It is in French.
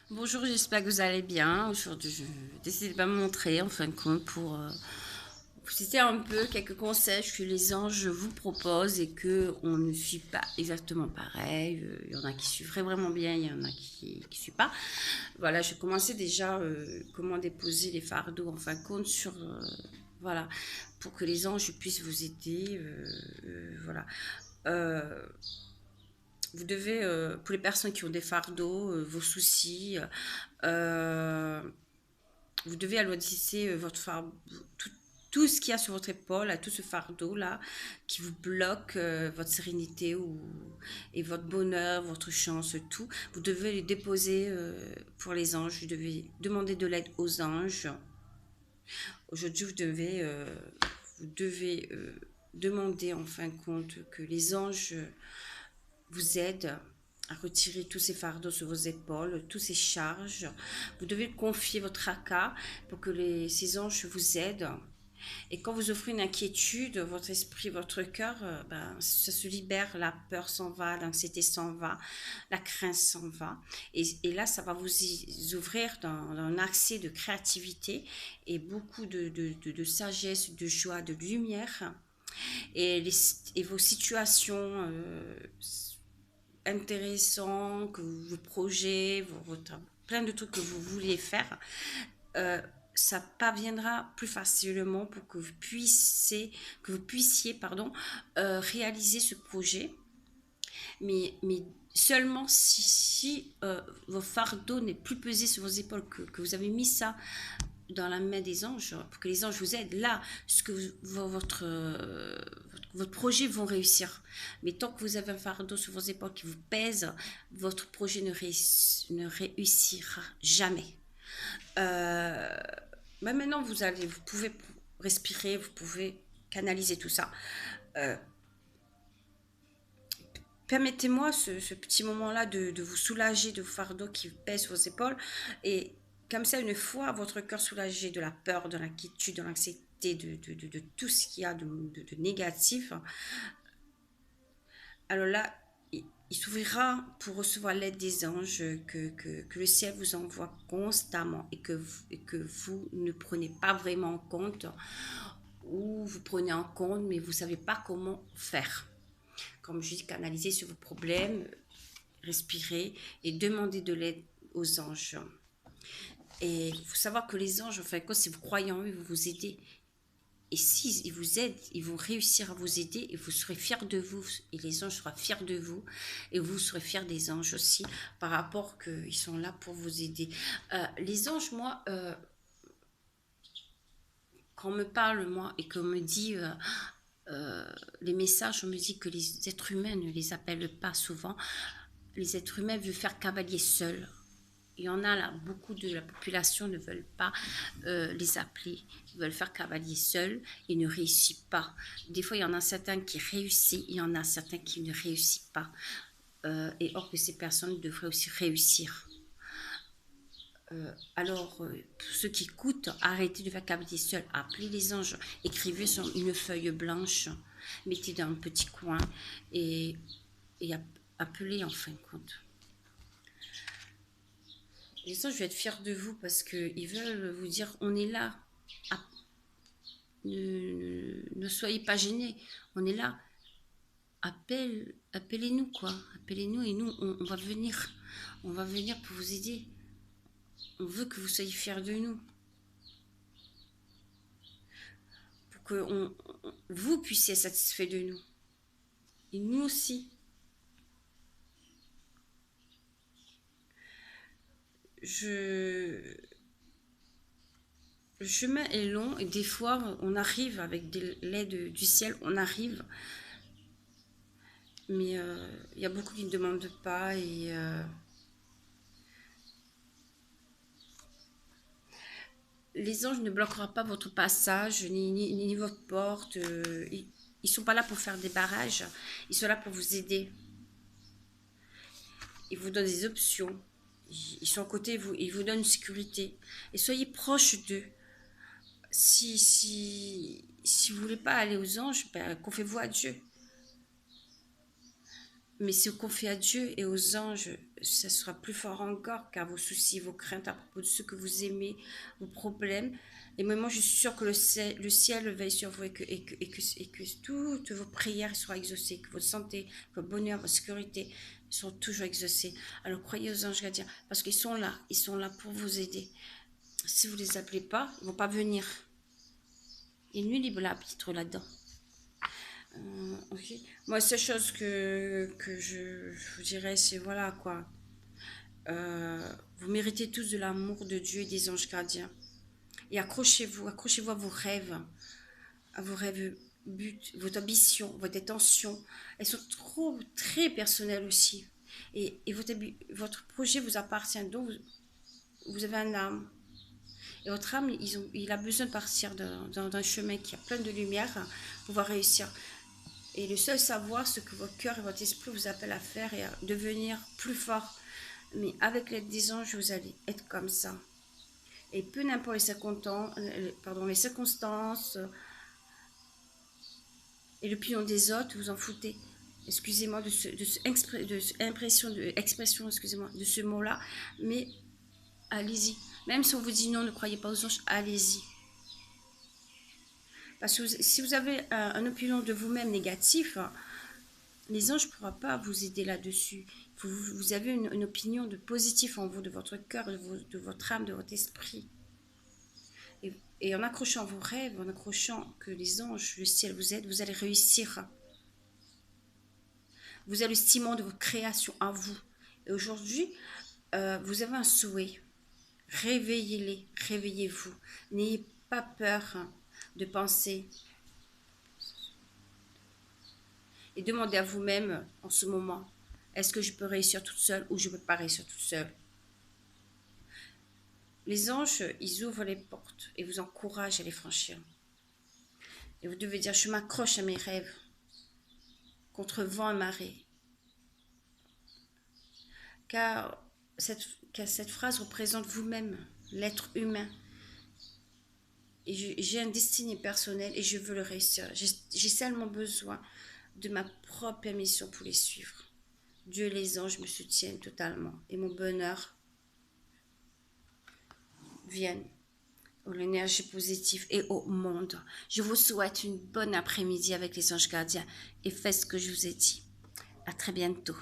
Bonjour, j'espère que vous allez bien. Aujourd'hui, je décide de me montrer en fin de compte pour vous citer un peu quelques conseils que les anges vous proposent et que on ne suit pas exactement pareil. Il y en a qui suivent vraiment bien, il y en a qui ne suivent pas. Voilà, je commençais déjà comment déposer les fardeaux en fin de compte sur voilà pour que les anges puissent vous aider. Voilà. Euh, Vous devez, pour les personnes qui ont des fardeaux, vos soucis, euh, vous devez aloisir votre fardeau, tout, tout ce qu'il y a sur votre épaule, tout ce fardeau-là qui vous bloque votre sérénité et votre bonheur, votre chance, tout. Vous devez les déposer pour les anges. Vous devez demander de l'aide aux anges. Aujourd'hui, vous devez demander en fin de compte que les anges vous aide à retirer tous ces fardeaux sur vos épaules, toutes ces charges. Vous devez confier votre tracas pour que ces anges vous aident. Et quand vous offrez une inquiétude, votre esprit, votre cœur, ça se libère, la peur s'en va, l'anxiété s'en va, la crainte s'en va. Et là, ça va vous ouvrir dans un accès de créativité et beaucoup de sagesse, de joie, de lumière. Et vos situations intéressants, que vos projets, plein de trucs que vous voulez faire, euh, ça parviendra plus facilement pour que vous puissiez réaliser ce projet. Mais seulement si vos fardeaux n'est plus pesé sur vos épaules, que vous avez mis ça dans la main des anges, pour que les anges vous aident, là, ce que votre projet vont réussir. Mais tant que vous avez un fardeau sur vos épaules qui vous pèse, votre projet ne réussira jamais. Euh, mais maintenant, vous pouvez respirer, vous pouvez canaliser tout ça. Euh, Permettez-moi ce petit moment-là de vous soulager de vos fardeaux qui pèsent sur vos épaules. Et comme ça, une fois votre cœur soulagé de la peur, de l'inquiétude, de l'anxiété, de tout ce qu'il y a de négatif, alors là, il s'ouvrira pour recevoir l'aide des anges que le ciel vous envoie constamment et que vous ne prenez pas vraiment en compte, ou vous prenez en compte mais vous ne savez pas comment faire. Comme je dis, canaliser sur vos problèmes, respirer et demander de l'aide aux anges. Et il faut savoir que les anges, enfin, si vous croyez en eux, ils vont vous aider. Et s'ils vous aident, ils vont réussir à vous aider et vous serez fiers de vous. Et les anges seront fiers de vous. Et vous serez fiers des anges aussi par rapport qu'ils sont là pour vous aider. Les anges, moi, quand on me parle, moi, et qu'on me dit les messages, on me dit que les êtres humains ne les appellent pas souvent. Les êtres humains veulent faire cavalier seuls. Il y en a là, beaucoup de la population ne veulent pas les appeler. Ils veulent faire cavalier seuls et ne réussissent pas. Des fois, il y en a certains qui réussissent, il y en a certains qui ne réussissent pas. Et or que ces personnes devraient aussi réussir. Pour ceux qui écoutent, arrêtez de faire cavalier seul. Appelez les anges. Écrivez sur une feuille blanche. Mettez dans un petit coin et, et appelez en fin de compte. Les anges, je vais être fière de vous parce qu'ils veulent vous dire on est là. Ah, ne soyez pas gênés. On est là. Appelez-nous, quoi. Appelez-nous et nous, on va venir. On va venir pour vous aider. On veut que vous soyez fiers de nous. Pour que vous puissiez être satisfait de nous. Et nous aussi. Le chemin est long et des fois, on arrive avec l'aide du ciel, on arrive. Mais il y a beaucoup qui ne demandent pas et les anges ne bloqueront pas votre passage ni votre porte. Ils sont pas là pour faire des barrages. Ils sont là pour vous aider. Ils vous donnent des options. Ils sont à côté de vous. Ils vous donnent une sécurité. Et soyez proche d'eux. Si vous voulez pas aller aux anges, confiez-vous à Dieu. Mais si vous confiez à Dieu et aux anges, ça sera plus fort encore, car vos soucis, vos craintes à propos de ceux que vous aimez, vos problèmes. Et moi, je suis sûre que le ciel veille sur vous et que toutes vos prières soient exaucées, que votre santé, votre bonheur, votre sécurité sont toujours exaucées. Alors croyez aux anges gardiens, parce qu'ils sont là pour vous aider. Si vous ne les appelez pas, ils ne vont pas venir. Il est nul libre l'arbitre là-dedans. Ok. Moi, seule chose que je vous dirais, c'est voilà quoi. Vous méritez tous de l'amour de Dieu et des anges gardiens. Et accrochez-vous à vos rêves, buts, votre ambition, votre intention. Elles sont très personnelles aussi. Et votre projet vous appartient, donc vous avez un âme. Et votre âme, il a besoin de partir dans un chemin qui a plein de lumière pour pouvoir réussir. Et le seul savoir, ce que votre cœur et votre esprit vous appellent à faire et à devenir plus fort. Mais avec l'aide des anges, vous allez être comme ça. Et peu n'importe les circonstances et l'opinion des autres, vous en foutez. Excusez-moi de ce mot-là, mais allez-y. Même si on vous dit non, ne croyez pas aux anges, allez-y. Parce que si vous avez une opinion de vous-même négatif, les anges ne pourront pas vous aider là-dessus. Vous avez une opinion de positif en vous, de votre cœur, de votre âme, de votre esprit. Et en accrochant vos rêves, en accrochant que les anges, le ciel vous aide, vous allez réussir. Vous avez le ciment de votre création à vous. Et aujourd'hui, vous avez un souhait. Réveillez-les, réveillez-vous. N'ayez pas peur de penser. Et demandez à vous-même en ce moment, est-ce que je peux réussir toute seule ou je ne peux pas réussir toute seule? Les anges, ils ouvrent les portes et vous encouragent à les franchir. Et vous devez dire, je m'accroche à mes rêves, contre vent et marée. Car cette phrase représente vous-même, l'être humain. Et j'ai un destiné personnel et je veux le réussir. J'ai seulement besoin de ma propre mission pour les suivre. Dieu et les anges me soutiennent totalement. Et mon bonheur vienne à l'énergie positive et au monde. Je vous souhaite une bonne après-midi avec les anges gardiens et faites ce que je vous ai dit. À très bientôt.